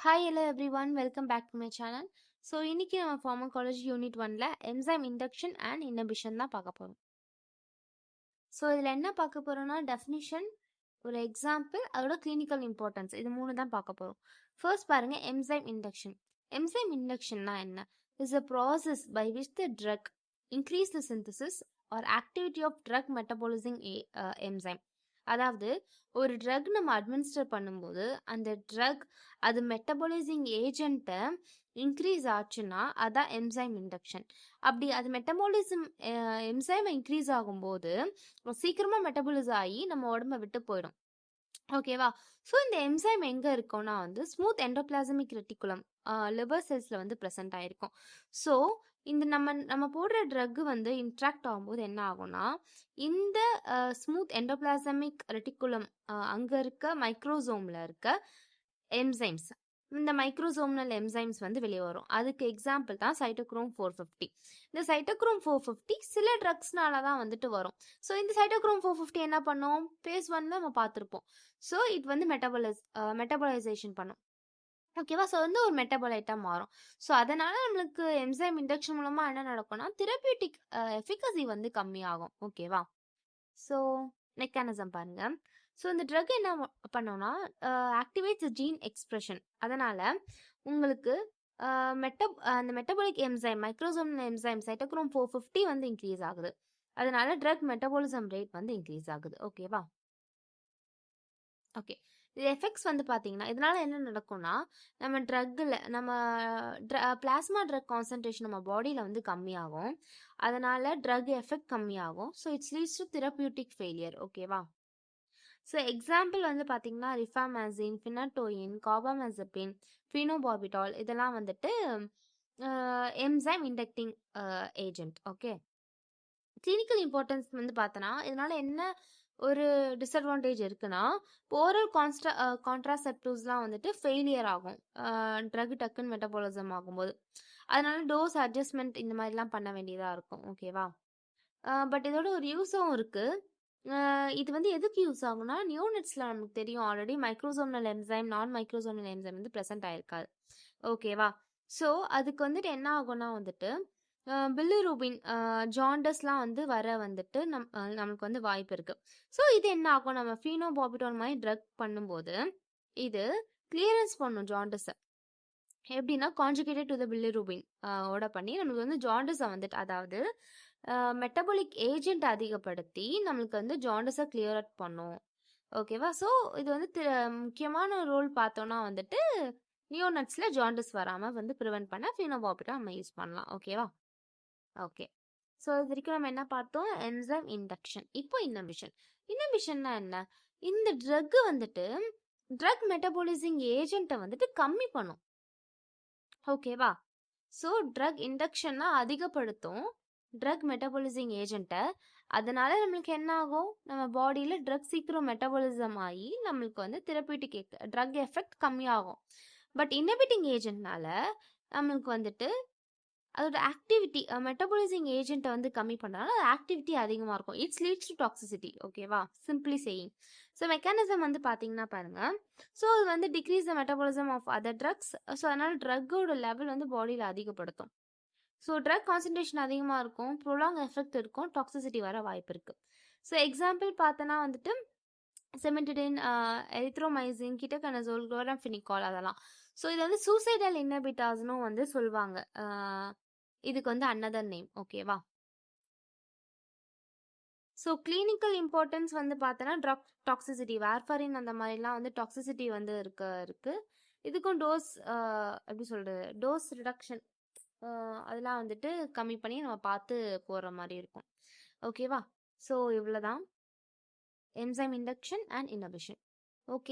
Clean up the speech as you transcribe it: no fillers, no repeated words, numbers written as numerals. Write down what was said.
Hi, hello everyone. Welcome back to my channel. So இன்னைக்கு நம்ம pharmacology unit 1ல enzyme induction and inhibition தான் பார்க்க போகிறோம். ஸோ இதில் என்ன பார்க்க போகிறோம்னா டெஃபினிஷன், ஒரு எக்ஸாம்பிள், அதோட கிளினிக்கல் இம்பார்ட்டன்ஸ், இது மூணு தான் பார்க்க போகிறோம். ஃபர்ஸ்ட் பாருங்க, என்சைம் இண்டக்ஷன். என்சைம் இண்டக்ஷன்னா என்ன? Is a process by which the drug increase the synthesis or activity of drug metabolizing enzyme. அதாவது ஒரு ட்ரக் நம்ம அட்மினிஸ்டர் பண்ணும்போது அந்த ட்ரக் அது மெட்டபாலைசிங் ஏஜென்ட்டை இன்க்ரீஸ் ஆச்சுன்னா அதான் என்சைம் இண்டக்ஷன். அப்படி அது மெட்டபாலிசம் என்சைம் இன்க்ரீஸ் ஆகும்போது சீக்கிரமாக மெட்டபாலிஸ் ஆகி நம்ம உடம்ப விட்டு போயிடும். ஓகேவா? ஸோ இந்த என்சைம் எங்கே இருக்கும்னா வந்து ஸ்மூத் எண்டோபிளாசமிக் ரெட்டிகுலம் லிவர் செல்ஸில் வந்து ப்ரெசென்ட் ஆகிருக்கும். ஸோ இந்த நம்ம போடுற ட்ரக் வந்து இன்ட்ராக்ட் ஆகும்போது என்ன ஆகும்னா இந்த ஸ்மூத் எண்டோபிளாசமிக் ரெட்டிகுலம் அங்கே இருக்க மைக்ரோசோமில் இருக்க என்சைம்ஸ், இந்த மைக்ரோசோம்னல் என்சைம்ஸ் வந்து வெளியே வரும். அதுக்கு எக்ஸாம்பிள் தான் சைட்டோக்ரோம் 450. இந்த சைட்டோக்ரோம் 450 சில ட்ரக்ஸ்னால தான் வந்துட்டு வரும். ஸோ இந்த சைட்டோக்ரோம் 450 என்ன பண்ணும்? phase 1ல நம்ம பார்த்துருப்போம். ஸோ இது வந்து மெட்டபாலைசேஷன் பண்ணும். ஓகேவா? ஸோ வந்து ஒரு மெட்டபாலைட்டாக மாறும். ஸோ அதனால நம்மளுக்கு என்சைம் இண்டக்ஷன் மூலமாக என்ன நடக்கும்னா தெரபியூட்டிக் எஃபிகசி வந்து கம்மியாகும். ஓகேவா? ஸோ மெக்கானிசம் பாருங்க. ஸோ இந்த ட்ரக் என்ன பண்ணோம்னா ஆக்டிவேட்ஸ் ஜீன் எக்ஸ்பிரஷன். அதனால உங்களுக்கு அந்த metabolic enzyme, microsomal enzyme cytochrome 450 வந்து இன்க்ரீஸ் ஆகுது. அதனால ட்ரக் மெட்டபாலிசம் ரேட் வந்து இன்க்ரீஸ் ஆகுது. ஓகேவா? ஓகே, இது எஃபெக்ட்ஸ் வந்து பார்த்தீங்கன்னா இதனால என்ன நடக்கும்னா நம்ம பிளாஸ்மா ட்ரக் கான்சன்ட்ரேஷன் நம்ம பாடியில் வந்து கம்மியாகும். அதனால ட்ரக் எஃபெக்ட் கம்மியாகும். So it's leads to therapeutic failure. ஓகேவா? ஸோ எக்ஸாம்பிள் வந்து பார்த்தீங்கன்னா ரிஃபாமேசின், ஃபினட்டோயின், கார்பாமேசபின், ஃபினோபார்பிட்டால் இதெல்லாம் வந்துட்டு enzyme inducting agent. Okay, clinical importance வந்து பார்த்தோன்னா இதனால என்ன ஒரு டிஸ்அட்வான்டேஜ் இருக்குன்னா ஓரல் கான்ட்ராசெப்டிவ்ஸ்லாம் வந்துட்டு ஃபெயிலியர் ஆகும் ட்ரக் டக்குன்னு மெட்டபாலிசம் ஆகும்போது. அதனால டோஸ் அட்ஜஸ்ட்மெண்ட் இந்த மாதிரிலாம் பண்ண வேண்டியதாக இருக்கும். ஓகேவா? பட் இதோட ஒரு யூஸும் இருக்குது. இது வந்து எதுக்கு யூஸ் ஆகும்னா நியோனட்ஸில் நமக்கு தெரியும் ஆல்ரெடி மைக்ரோசோம்னல் என்சைம், நான் மைக்ரோசோம்னல் என்சைம் வந்து ப்ரெசென்ட் ஆயிருக்காது. ஓகேவா? ஸோ அதுக்கு வந்துட்டு என்ன ஆகும்னா வந்துட்டு பில்லிரூபின், ஜாண்டஸ்லாம் வந்து வர வந்துட்டு நமக்கு வந்து வாய்ப்பு இருக்குது. ஸோ இது என்ன ஆகும், நம்ம ஃபீனோபார்பிட்டால் மாதிரி ட்ரக் பண்ணும்போது இது கிளியரன்ஸ் பண்ணும் ஜாண்டஸை. எப்படின்னா கான்ஜுகேட்டட் டு த பில்லிரூபின் ஓட பண்ணி நம்மளுக்கு வந்து ஜாண்டஸை வந்துட்டு, அதாவது மெட்டபாலிக் ஏஜென்ட் அதிகப்படுத்தி நம்மளுக்கு வந்து ஜாண்டஸை கிளியர் அவுட் பண்ணும். ஓகேவா? ஸோ இது வந்து முக்கியமான ரோல் பார்த்தோன்னா வந்துட்டு நியோனட்ஸில் ஜாண்டஸ் வராமல் வந்து ப்ரிவென்ட் பண்ண ஃபீனோபார்பிட்டால் நம்ம யூஸ் பண்ணலாம். ஓகேவா? ஓகே, ஸோ இது வரைக்கும் நம்ம என்ன பார்த்தோம்? Enzyme induction. இப்போ இன்னபிஷன்னா என்ன? இந்த ட்ரக் வந்துட்டு ட்ரக் மெட்டபாலிசிங் ஏஜென்ட்டை வந்துட்டு கம்மி பண்ணும். ஓகேவா? ஸோ ட்ரக் இண்டக்ஷன்னா அதிகப்படுத்தும் ட்ரக் மெட்டபாலிசிங் ஏஜென்ட்டை. அதனால நம்மளுக்கு என்ன ஆகும், நம்ம பாடியில் ட்ரக் சீக்கிரம் மெட்டபாலிசம் ஆகி நம்மளுக்கு வந்து தெரபியூட்டிக் ட்ரக் எஃபெக்ட் கம்மியாகும். பட் இன்ஹிபிட்டிங் ஏஜென்ட்னால நம்மளுக்கு வந்துட்டு அதோட ஆக்டிவிட்டி, மெட்டபாலைசிங் ஏஜென்ட்டை வந்து கம்மி பண்ணுறதுனால அது ஆக்டிவிட்டி அதிகமாக இருக்கும். It's leads to toxicity. ஓகேவா? Simply saying. ஸோ மெக்கானிசம் வந்து பார்த்தீங்கன்னா பாருங்கள். ஸோ அது வந்து decrease the metabolism of other drugs. So அதனால் ட்ரக்கோட லெவல் வந்து பாடியில் அதிகப்படுத்தும். ஸோ ட்ரக் கான்சன்ட்ரேஷன் அதிகமாக இருக்கும், ப்ரொலாங் எஃபெக்ட் இருக்கும், டாக்ஸிசிட்டி வர வாய்ப்பு இருக்குது. ஸோ எக்ஸாம்பிள் பார்த்தோன்னா வந்துட்டு செமெண்டிடின், எரித்ரோமைசின், கிட்டகனசோல், குளோராம்ஃபெனிகால் அதெல்லாம். ஸோ இது வந்து சூசைடல் இன்னபிட்டாஸ்னும் வந்து சொல்லுவாங்க. இதுக்கு வந்து அனதர் நேம். ஓகேவா? ஸோ கிளினிக்கல் இம்பார்ட்டன்ஸ் வந்து பார்த்தோன்னா ட்ரக் டாக்ஸிசிட்டி, வார்ஃபரின் அந்த மாதிரிலாம் வந்து டாக்ஸிசிட்டி வந்து இருக்குது. இதுக்கும் டோஸ் எப்படி சொல்கிறது, டோஸ் ரிடக்ஷன் அதெல்லாம் வந்துட்டு கம்மி பண்ணி நம்ம பார்த்து போகிற மாதிரி இருக்கும். ஓகேவா? ஸோ இவ்வளோ தான் என்சைம் இண்டக்ஷன் அண்ட் இன்னபிஷன். ஓகே.